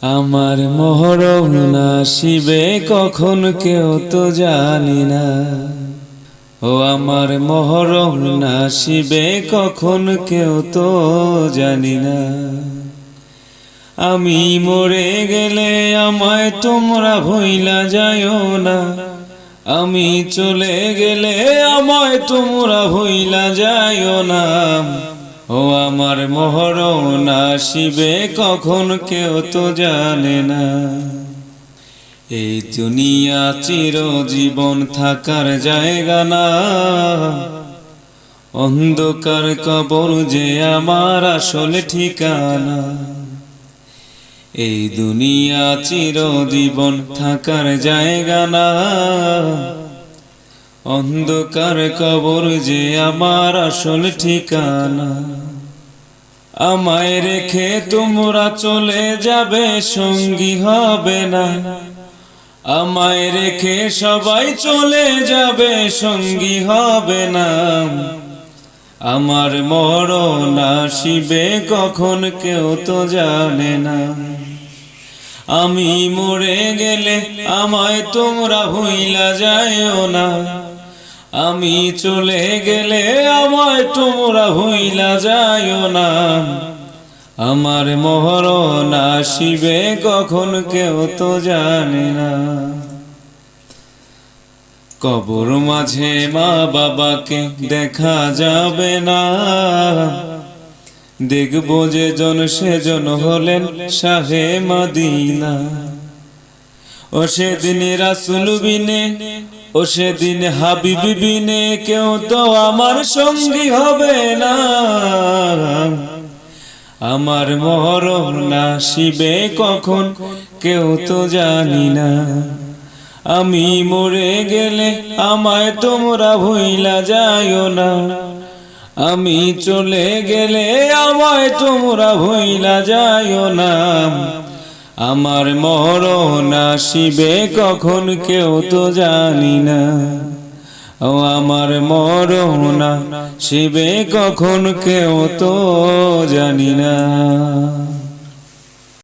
আমার মহরম আসিবে কখন কেউ তো জানি না। ও আমার মহরম আসিবে কখন কেউ তো জানি না। আমি মরে গেলে আমায় তোমরা ভুইলা যাইও না। আমি চলে গেলে আমায় তোমরা ভুইলা যাইও না। ও আমার মহরম আসিবে কখন কেউ তো জানে না। এই দুনিয়া চিরজীবন থাকার জায়গা না। অন্ধকার কবর যে আমার আসল ঠিকানা। এই দুনিয়া চিরজীবন থাকার জায়গা না। অন্ধকার কবর যে আমার আসল ঠিকানা। আমায় রেখে তোমরা চলে যাবে, সঙ্গী হবে না। আমায় রেখে সবাই চলে যাবে, সঙ্গী হবে না। আমার মরণ আসিবে কখন কেউ তো জানে না। আমি মরে গেলে আমায় তোমরা ভুইলা যাইও না। আমি চলে গেলে আমায় তোমরা ভুইলা যাইও না। আমার মরণ আসিবে কখন কেউ তো জানে না। কবর মাঝে মা বাবাকে দেখা যাবে না। দেখবো যে জন সেজন হলেন শাহে মদিনা। ও সেদিন রাসূল বিনে, ও সেদিন হাবিব বিনে কেউ তো আমার সঙ্গী হবে না। আমার মরণ আসিবে কখন কেউ তো জানি না। আমি মরে গেলে আমায় তোমরা ভুইলা যাইও না। আমি চলে গেলে আমায় তোমরা ভুইলা যাইও না। আমার মরণ আসিবে কখন কেউ তো জানি না। ও আমার মরণ আসিবে কখন কেউ তো জানি না।